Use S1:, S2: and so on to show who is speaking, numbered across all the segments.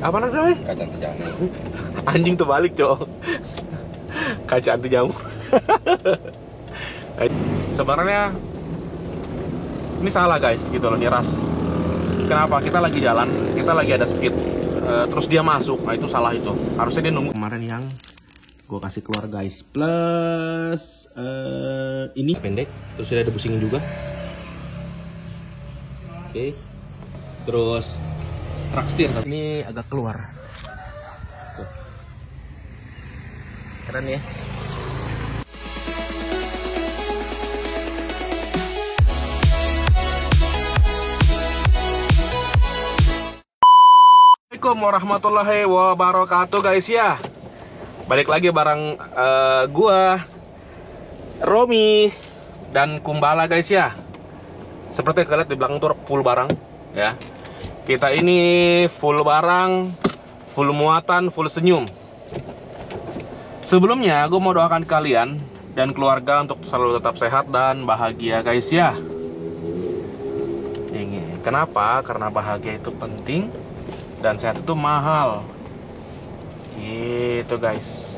S1: Apa namanya?
S2: Kaca anti jamur.
S1: Anjing terbalik, Cok. Kaca anti jamur. Sebenarnya ini salah guys, gitu loh, nyeras. Kenapa? Kita lagi jalan, kita lagi ada speed, terus dia masuk, nah itu salah itu. Harusnya dia nunggu. Kemarin yang gue kasih keluar guys, plus ini pendek, terus dia ada busingin juga. Oke, terus rak setir ini agak keluar. Tuh. Keren ya. Assalamualaikum warahmatullahi wabarakatuh guys ya. Balik lagi bareng gua, Romi, dan Kumbala guys ya. Seperti kalian lihat di belakang tuh full barang ya. Kita ini full barang, full muatan, full senyum. Sebelumnya gue mau doakan kalian dan keluarga untuk selalu tetap sehat dan bahagia guys ya. Ini kenapa? Karena bahagia itu penting dan sehat itu mahal. Gitu guys.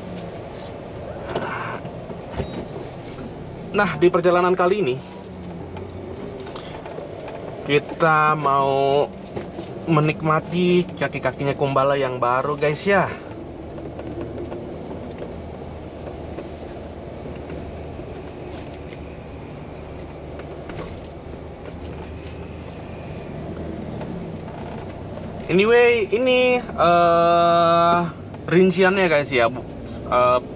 S1: Nah, di perjalanan kali ini kita mau menikmati kaki-kakinya Kumbala yang baru guys ya. Anyway, ini rinciannya guys ya,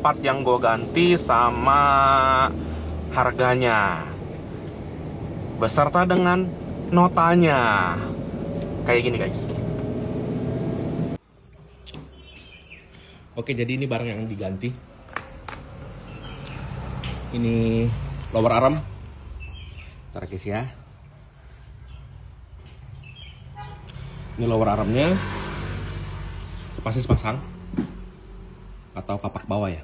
S1: part yang gue ganti sama harganya beserta dengan notanya. Kayak gini guys. Oke, jadi ini barang yang diganti. Ini lower arm. Ntar guys ya. Ini lower armnya pasti pasang atau kapak bawah ya.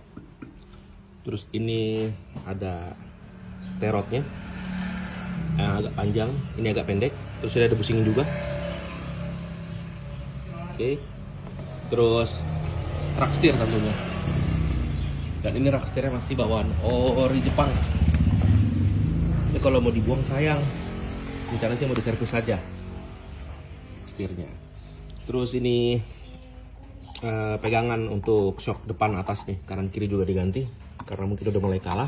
S1: Terus ini ada terotnya yang agak panjang, ini agak pendek. Terus ada busingin juga. Oke. Terus rak setir tentunya. Dan ini rak setirnya masih bawaan ori Jepang. Ini kalau mau dibuang sayang. Bicara sih mau diservis saja. Setirnya. Terus ini pegangan untuk shock depan atas nih, kanan kiri juga diganti karena mungkin udah mulai kalah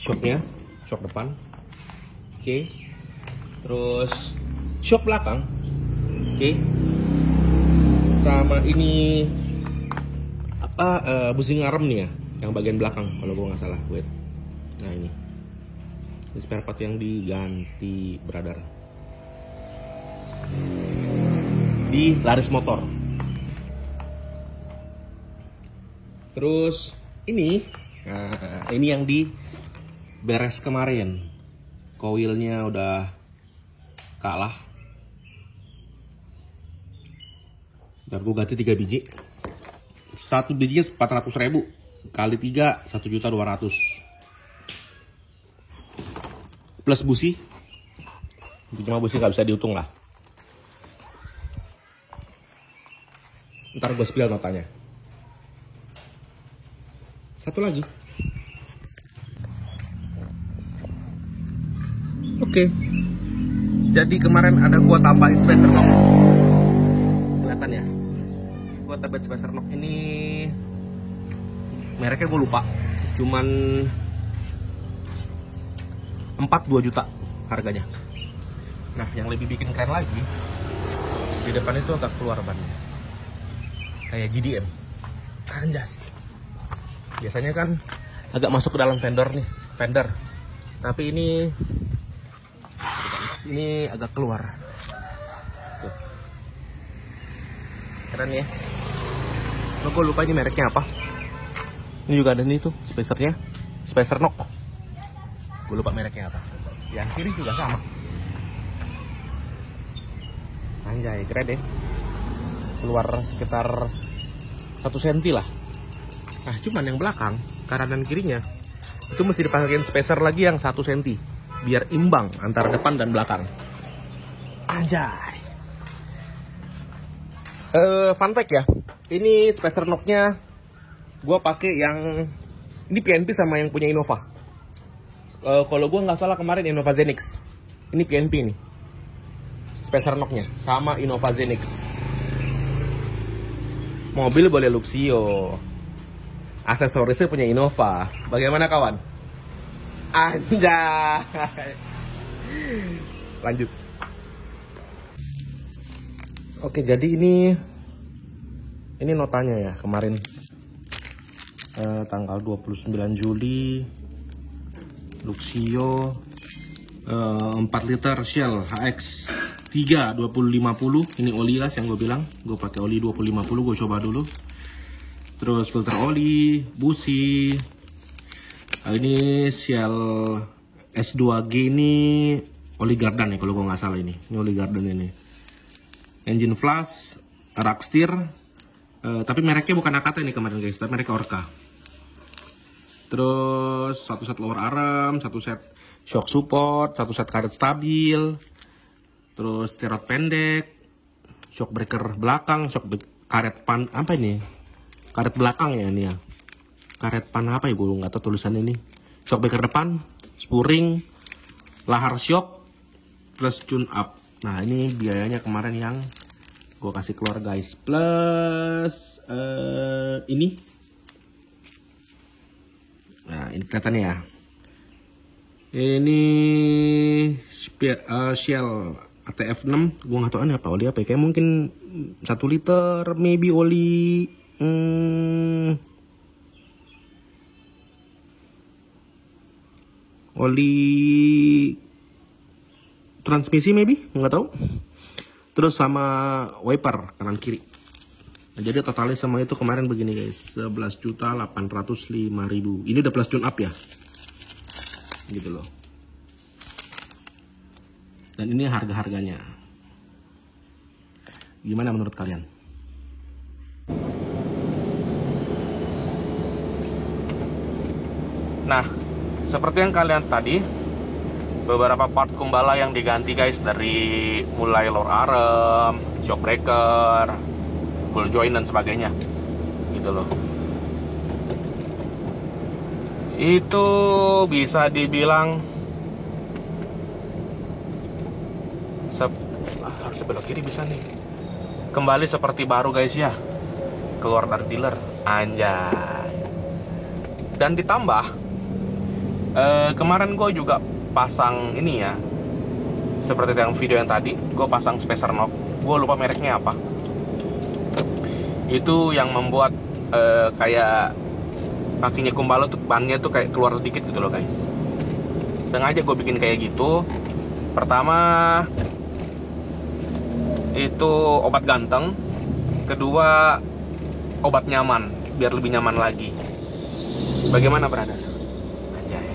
S1: shocknya, shock depan. Oke. Terus shock belakang. Oke. Sama ini apa, busing arm nih ya, yang bagian belakang kalau gua nggak salah. Wait. Nah ini spare part yang diganti brother di Laris Motor. Terus ini, nah, ini yang di beres kemarin. Koilnya udah kalah. Dan gue ganti 3 biji. Satu bijinya 400.000 kali 3 1.200.000 plus busi. Cuma busi nggak bisa dihitung lah. Ntar gue spill notanya. Satu lagi. Oke. Jadi kemarin ada gua tambahin spacer knock. Kelihatan ya? Gua tambahin spacer knock ini, mereknya gue lupa. Cuman 42 juta harganya. Nah, yang lebih bikin keren lagi, di depan itu agak keluar bannya. Kayak GDM. Anjas. Biasanya kan agak masuk ke dalam fender nih, fender. Tapi ini agak keluar. Tuh. Keren ya. Lo gue lupa ini mereknya apa. Ini juga ada nih tuh spacernya, spacer knock. Gue lupa mereknya apa. Yang kiri juga sama. Anjay, keren deh. Keluar sekitar 1 cm lah. Nah, cuman yang belakang, kanan dan kirinya itu mesti dipasangin spacer lagi yang 1 cm biar imbang antara depan dan belakang. Anjay. Fun fact ya, ini spacer knocknya gue pakai yang ini PNP sama yang punya Innova. Kalau gue nggak salah kemarin Innova Zenix, ini PNP nih. Spacer knocknya sama Innova Zenix. Mobil boleh Luxio, aksesorisnya punya Innova. Bagaimana kawan? Anjay. Lanjut. Oke, jadi ini notanya ya kemarin tanggal 29 Juli Luxio 4 liter Shell HX 3 2050. Ini oli gas yang gue bilang, gue pakai oli 2050, gue coba dulu. Terus filter oli, busi. Ini Shell S2G, ini oli Gardan ya kalau gue nggak salah ini oli Gardan ini. Engine flash, rak steer, tapi mereknya bukan AKT nih kemarin guys, tapi mereknya Orca. Terus satu set lower arm, satu set shock support, satu set karet stabil, terus tirot pendek, shock breaker belakang, karet pan apa ini? Karet belakang ya ini ya. Karet pan apa ya, gue nggak tahu tulisan ini. Shock breaker depan, spurring, lahar shock, plus tune up. Nah ini biayanya kemarin yang gue kasih keluar guys, plus ini. Nah ini kelihatannya ya. Ini Shell ATF 6, gue nggak tahu ini apa oli apa ya. Kayak mungkin 1 liter, maybe oli oli transmisi maybe, nggak tahu. Terus sama wiper kanan kiri. Nah, jadi totalnya sama itu kemarin begini guys, 11.805.000. Ini udah plus tune up ya, gitu loh. Dan ini harga-harganya. Gimana menurut kalian? Nah, seperti yang kalian tadi, beberapa part kumbala yang diganti guys, dari mulai lower arm, shock breaker, ball joint dan sebagainya, gitu loh. Itu bisa dibilang harus belok kiri bisa nih. Kembali seperti baru guys ya, keluar dari dealer, anjay. Dan ditambah kemarin gue juga pasang ini ya, seperti yang video yang tadi, gue pasang spacer knock, gue lupa mereknya apa. Itu yang membuat kayak kakinya kumbala tuh, bannya tuh kayak keluar sedikit gitu loh guys. Sengaja gue bikin kayak gitu. Pertama itu obat ganteng, kedua obat nyaman, biar lebih nyaman lagi. Bagaimana brother? Anjay.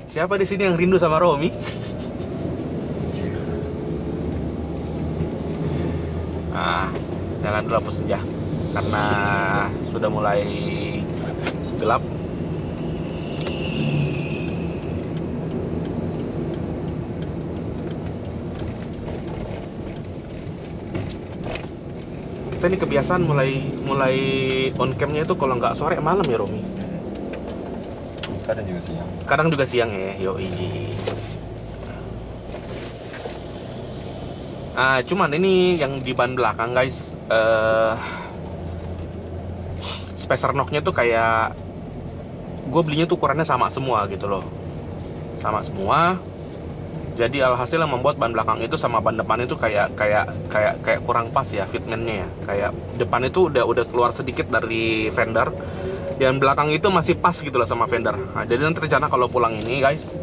S1: Siapa di sini yang rindu sama Romi? Nah, jangan dulu hapus saja, karena sudah mulai gelap. Kita ini kebiasaan mulai on camnya itu kalau nggak sore malam ya Romi.
S2: Kadang juga siang.
S1: Kadang juga siang ya, yoi. Cuman ini yang di ban belakang guys, spacer knocknya tuh kayak gue belinya tuh ukurannya sama semua gitu loh, sama semua. Jadi alhasil yang membuat ban belakang itu sama ban depan itu kayak kurang pas ya fitmentnya ya. Kayak depan itu udah keluar sedikit dari fender, dan belakang itu masih pas gitu loh sama fender. Nah, jadi nanti rencana kalau pulang ini guys,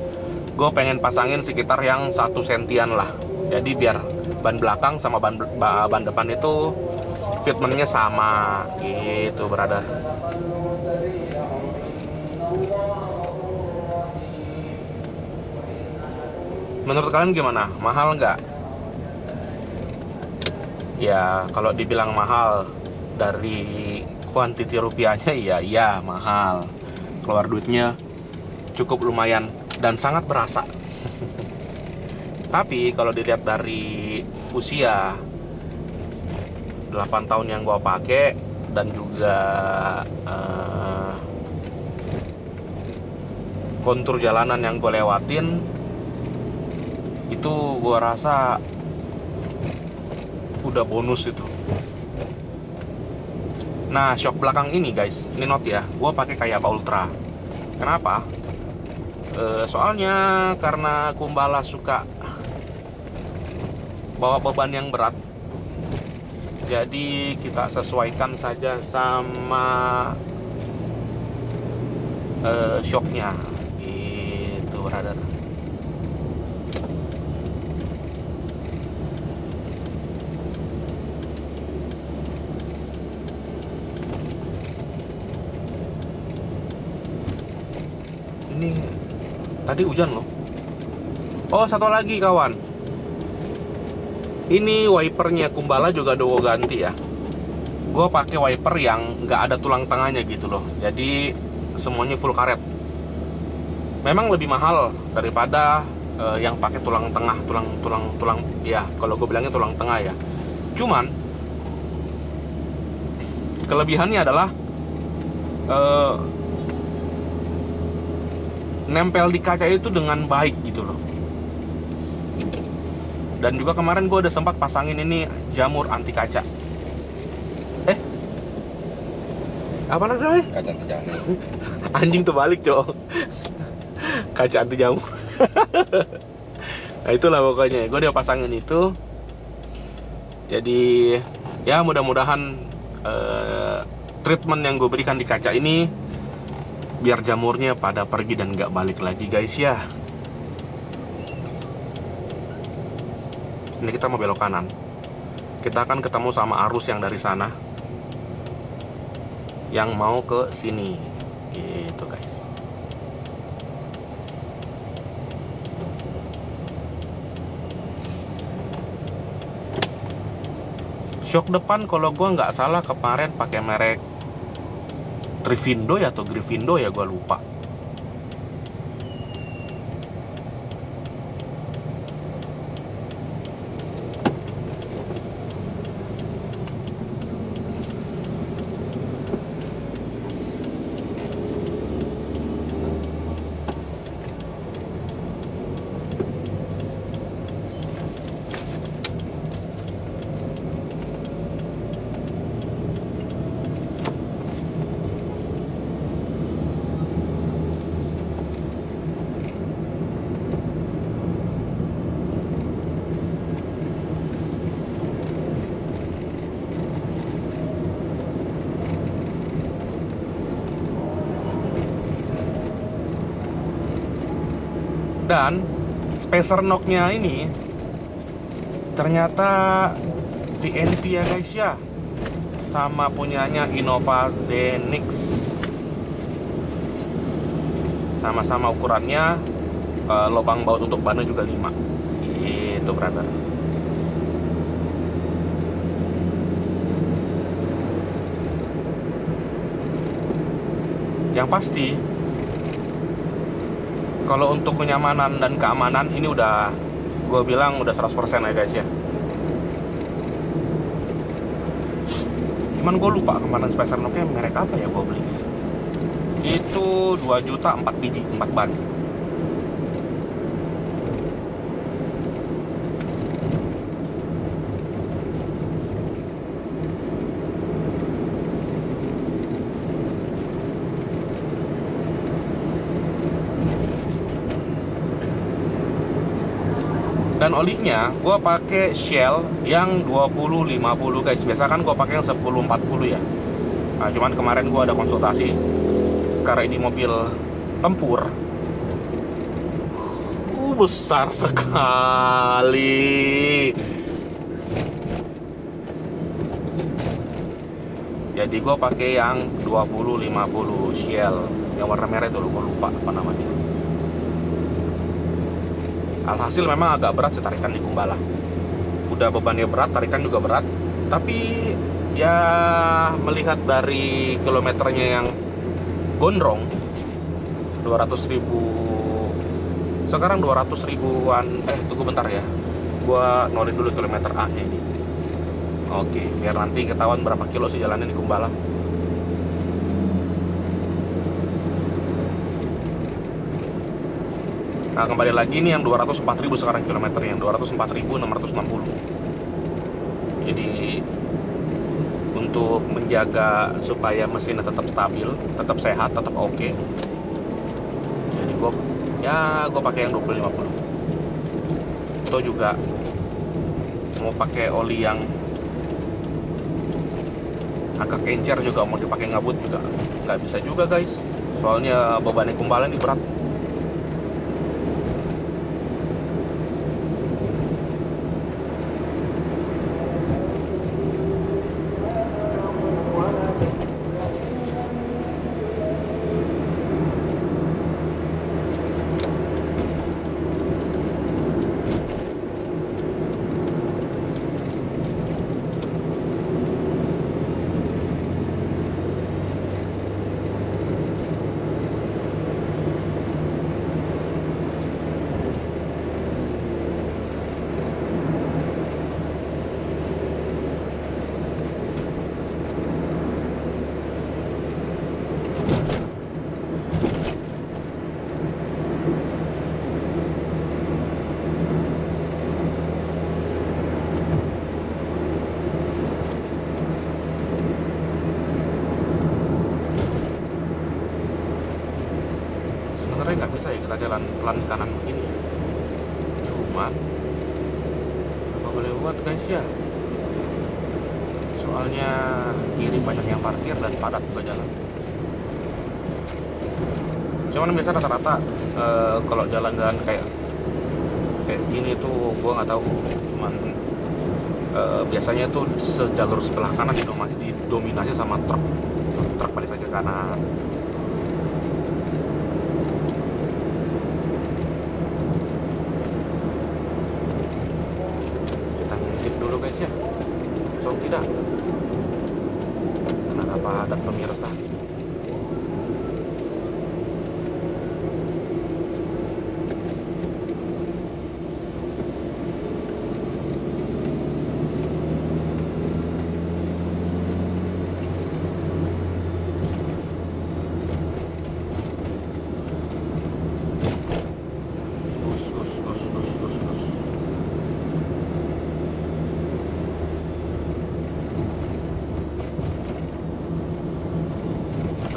S1: gue pengen pasangin sekitar yang 1 sentian lah. Jadi biar ban belakang sama ban depan itu fitmentnya sama gitu brother. Menurut kalian gimana? Mahal nggak? Ya kalau dibilang mahal dari kuantiti rupiahnya, iya mahal. Keluar duitnya cukup lumayan dan sangat berasa. Tapi kalau dilihat dari usia, 8 tahun yang gua pakai dan juga kontur jalanan yang gue lewatin, itu gue rasa udah bonus itu. Nah, shock belakang ini guys, ini note ya, gue pakai kayak Ultra. Kenapa? Soalnya karena Kumbala suka bawa beban yang berat, jadi kita sesuaikan saja sama shocknya gitu, brother. Ini tadi hujan loh. Oh, satu lagi kawan, ini wipernya Kumbala juga udah gue ganti ya. Gue pakai wiper yang nggak ada tulang tengahnya gitu loh, jadi semuanya full karet. Memang lebih mahal daripada yang pakai tulang tengah, tulang ya, kalau gue bilangnya tulang tengah ya. Cuman kelebihannya adalah nempel di kaca itu dengan baik gitu loh. Dan juga kemarin gue udah sempat pasangin ini jamur anti kaca. Apa namanya?
S2: Kaca anti jamur.
S1: Anjing terbalik, cowok. Kaca anti jamur. Nah, itulah pokoknya gue udah pasangin itu. Jadi ya mudah-mudahan treatment yang gue berikan di kaca ini biar jamurnya pada pergi dan nggak balik lagi guys ya. Ini kita mau belok kanan, kita akan ketemu sama arus yang dari sana yang mau ke sini gitu guys. Shock depan kalau gua nggak salah kemarin pakai merek Trivindo ya atau Grivindo ya, gua lupa. Dan spacer knocknya ini ternyata TNT ya guys ya, sama punyanya Innova Zenix. Sama-sama ukurannya, lubang baut untuk bannya juga 5 gitu brother. Yang pasti kalau untuk kenyamanan dan keamanan ini udah gue bilang udah 100% ya guys ya. Cuman gue lupa kemarin spacer knocknya merek apa ya gue beli. Itu 2 juta 4 biji, 4 ban. Dan olinya gue pakai Shell yang 20-50 guys. Biasa kan gue pakai yang 10-40 ya. Nah, cuman kemarin gue ada konsultasi karena ini mobil tempur. Besar sekali. Jadi gue pakai yang 20-50 Shell yang warna merah itu, gue lupa apa namanya. Alhasil memang agak berat sih tarikan di Kumbala. Udah bebannya berat, tarikan juga berat. Tapi ya melihat dari kilometernya yang gondrong 200.000, sekarang 200 ribuan. Tunggu bentar ya, gua nolin dulu kilometer A nya ini. Oke, biar nanti ketahuan berapa kilo sih jalannya di Kumbala. Nah, kembali lagi nih yang 204.000 sekarang kilometernya, yang 204.660. Jadi untuk menjaga supaya mesinnya tetap stabil, tetap sehat, tetap oke. Jadi gue pakai yang 2050. Itu juga mau pakai oli yang agak encer juga, mau dipakai ngabut juga nggak bisa juga guys, soalnya bebannya Kumbala ini berat. Sebenarnya nggak bisa ya kita jalan pelan kanan begini, cuma apa boleh buat guys ya, soalnya kiri banyak yang parkir dan padat juga jalan. Cuman biasa rata-rata kalau jalan-jalan kayak gini tuh gue nggak tahu, cuman biasanya tuh sejalur sebelah kanan didominasi sama truk balik lagi ke kanan. Kita ngintip dulu guys ya, so tidak kenapa padat pemirsa.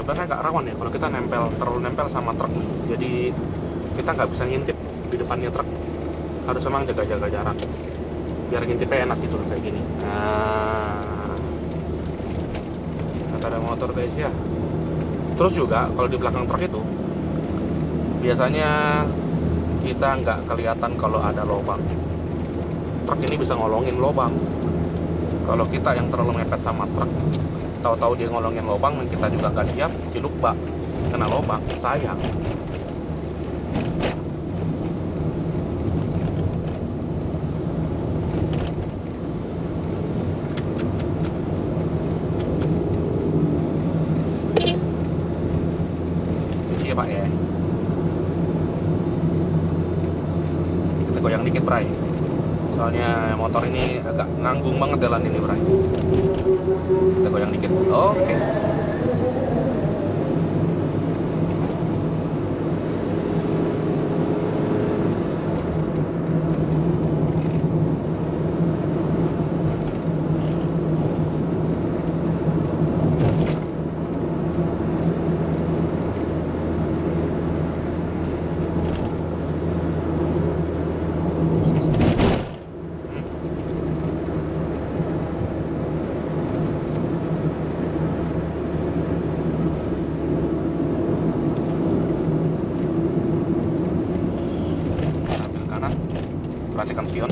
S1: Sebenarnya agak rawan ya kalau kita terlalu nempel sama truk, jadi kita nggak bisa ngintip di depannya truk, harus emang jaga-jaga jarak biar ngintipnya enak gitu loh kayak gini. Nah, ada motor guys ya. Terus juga kalau di belakang truk itu biasanya kita nggak kelihatan kalau ada lubang. Truk ini bisa ngolongin lubang. Kalau kita yang terlalu mepet sama truk, tahu-tahu dia ngolongin lubang dan kita juga nggak siap, ciluk bak kena lubang, sayang. Isi ya Pak ya. Kita goyang dikit Bray, soalnya motor ini agak nanggung banget jalan ini Bray. Kita goyang dikit. Oke. Perhatikan spion.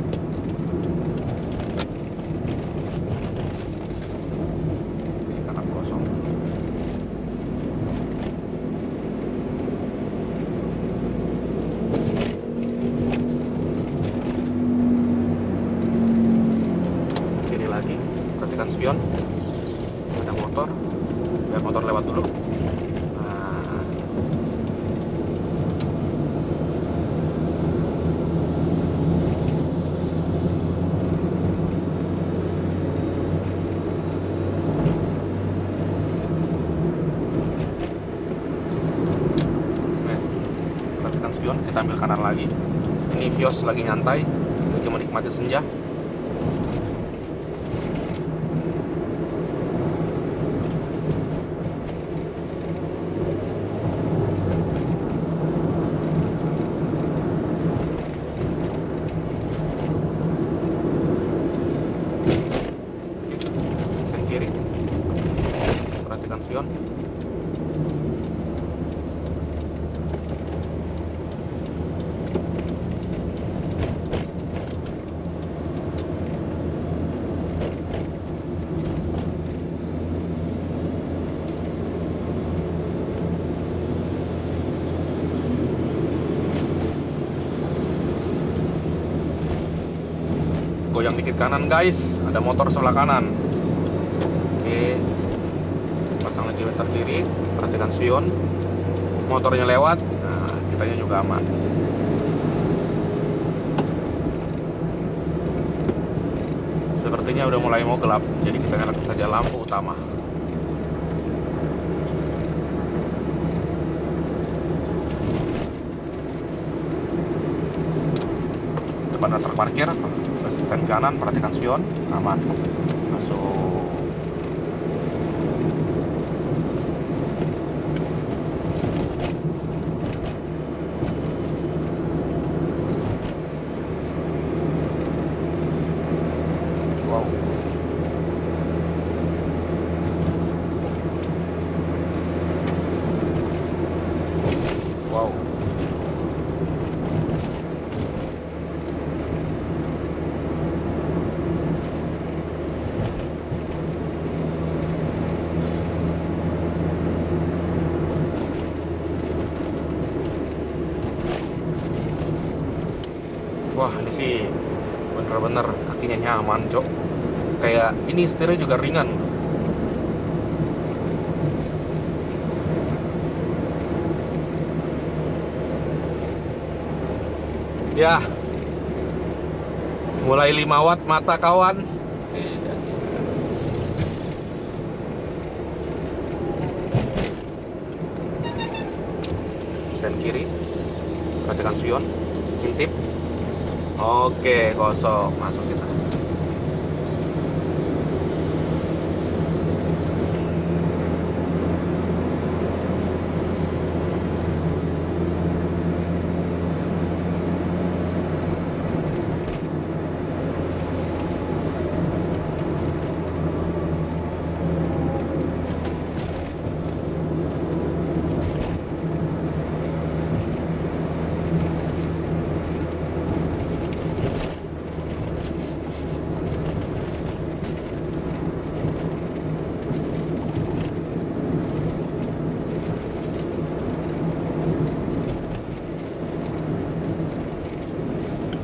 S1: Oke, kanan kosong. Kiri lagi, perhatikan spion. Ada motor, biar motor lewat dulu. kita ambil kanan lagi. Ini Vios lagi nyantai, lagi menikmati senja. Sen kiri, perhatikan spion. Goyang dikit kanan guys, ada motor sebelah kanan. Oke, pasang lagi laser kiri, perhatikan spion. Motornya lewat, nah kitanya juga aman. Sepertinya udah mulai mau gelap, jadi kita nyalakan saja lampu utama. Depan ada truk parkir, sen kanan, perhatikan spion, aman. Masuk. Wow. Wow. Wah, ini sih bener-bener kakinya nyaman, Cok. Kayak ini setirnya juga ringan. Ya. Mulai 5 watt mata kawan. Sen kiri. Perhatikan spion. Intip. Oke, kosong, masuk kita.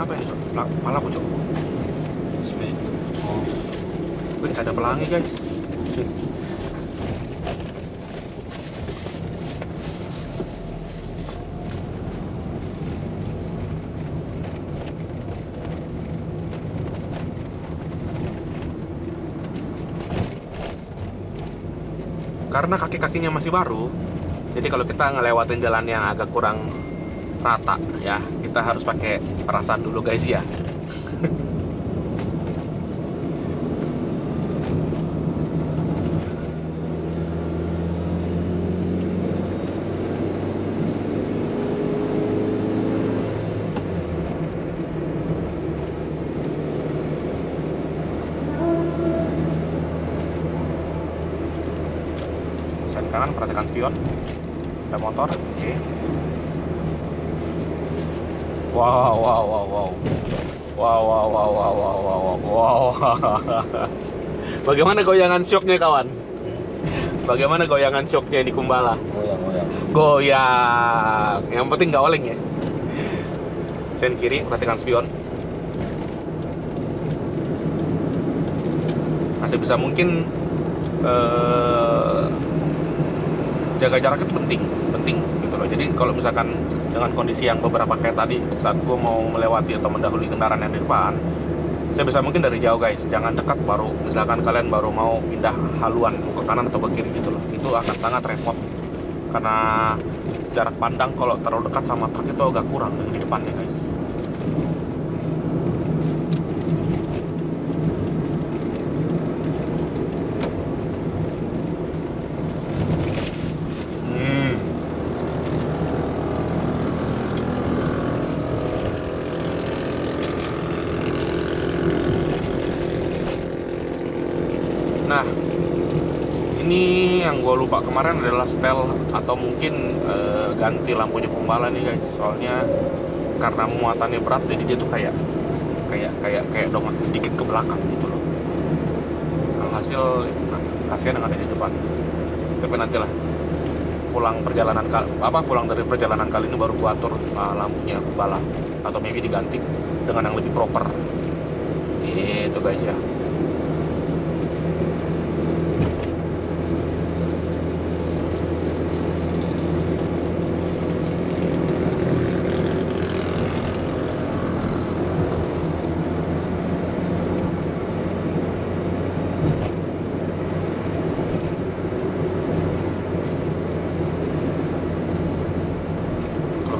S1: Apa ini, Cok? Malah apa, Cok? Oh. Wih, ada pelangi, guys. Karena kaki-kakinya masih baru, jadi kalau kita ngelewatin jalan yang agak kurang rata ya, kita harus pakai perasaan dulu guys ya. Sen kanan, perhatikan spion. Ada motor, oke. Wow, wow, wow, wow. Wow, wow, wow, wow, wow, wow, wow. Bagaimana goyangan syoknya, kawan? Bagaimana goyangan syoknya di Kumbala?
S2: Goyang.
S1: Goyang. Yang penting nggak oleng ya. Sen kiri, perhatikan spion. Masih bisa mungkin jaga jarak itu penting gitu loh. Jadi kalau misalkan dengan kondisi yang beberapa kayak tadi, saat gue mau melewati atau mendahului kendaraan yang di depan, saya bisa mungkin dari jauh guys, jangan dekat. Baru misalkan kalian baru mau pindah haluan ke kanan atau ke kiri gitu loh, itu akan sangat repot karena jarak pandang kalau terlalu dekat sama truk itu agak kurang di depannya guys. Nah, ini yang gue lupa kemarin adalah setel atau mungkin ganti lampunya kumbala nih guys. Soalnya karena muatannya berat, jadi dia tuh kayak dongak sedikit ke belakang gitu loh. Alhasil kasihan yang ada di depan. Tapi nantilah pulang dari perjalanan kali ini baru gue atur lampunya kumbala atau maybe diganti dengan yang lebih proper. Gitu guys ya.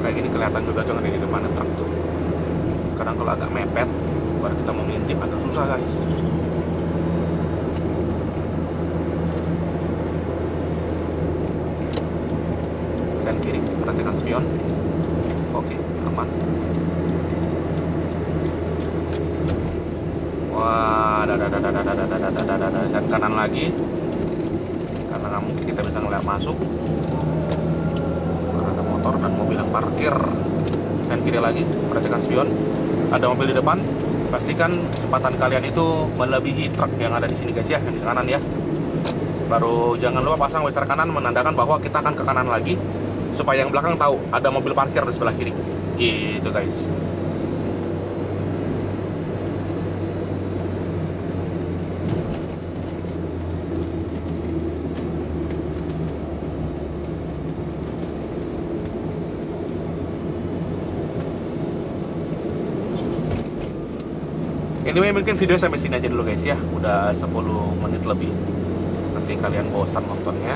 S1: Kayak gini kelihatan juga tuh di depan truk tuh. Kadang kalau agak mepet, baru kita mau ngintip agak susah guys. Sen kiri, perhatikan spion. Oke, aman. Wah, sen kanan lagi. Karena nggak mungkin kita bisa ngeliat masuk. Motor dan mobil yang parkir. Sen kiri lagi, perhatikan spion. Ada mobil di depan. Pastikan kecepatan kalian itu melebihi truk yang ada di sini guys ya, yang di kanan ya. Baru jangan lupa pasang wiper kanan menandakan bahwa kita akan ke kanan lagi, supaya yang belakang tahu ada mobil parkir di sebelah kiri. Gitu guys. Anyway, mungkin video sampai sini aja dulu guys ya. Udah 10 menit lebih. Nanti kalian bosan nontonnya.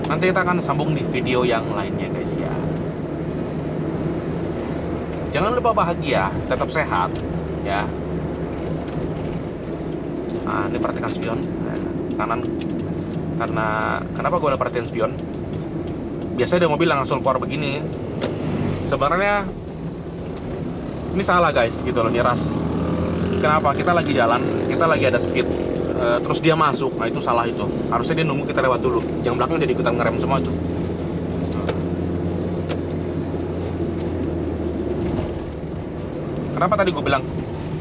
S1: Nanti kita akan sambung di video yang lainnya guys ya. Jangan lupa bahagia, tetap sehat ya. Nah, ini perhatikan spion kanan. Karena kenapa gue udah perhatiin spion? Biasanya ada mobil yang langsung keluar begini. Sebenarnya ini salah guys, gitu loh, nyeras. Kenapa? Kita lagi jalan, kita lagi ada speed, terus dia masuk, nah itu salah itu. Harusnya dia nunggu kita lewat dulu. Yang belakang jadi ikutan ngerem semua itu. Kenapa tadi gue bilang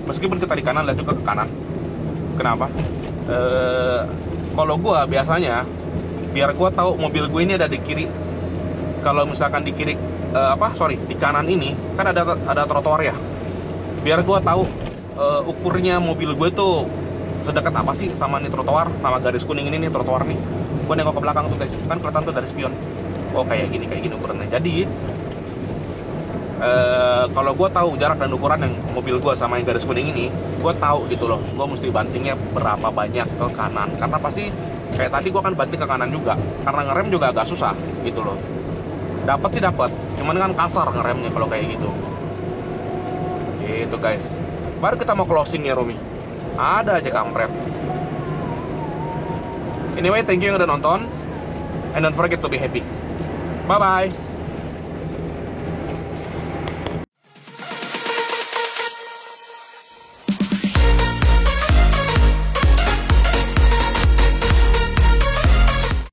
S1: meskipun kita di kanan, lihat juga ke kanan. Kenapa? Kalau gue biasanya biar gue tahu mobil gue ini ada di kiri. Kalau misalkan di kiri di kanan ini kan ada trotoar ya. Biar gue tahu ukurnya mobil gue tuh sedekat apa sih sama nih trotoar, sama garis kuning ini nih trotoar nih. Gue nengok ke belakang tuh guys, kan kelihatan tuh dari spion. Oh kayak gini ukurannya. Jadi kalau gue tahu jarak dan ukuran yang mobil gue sama yang garis kuning ini, gue tahu gitu loh. Gue mesti bantingnya berapa banyak ke kanan. Karena pasti kayak tadi gue kan banting ke kanan juga. Karena ngerem juga agak susah gitu loh. Dapat sih dapat, cuman kan kasar ngeremnya kalau kayak gitu. Gitu guys. Baru kita mau closing ya Romi. Ada aja kampret. Anyway, thank you yang udah nonton. And don't forget to be happy. Bye bye.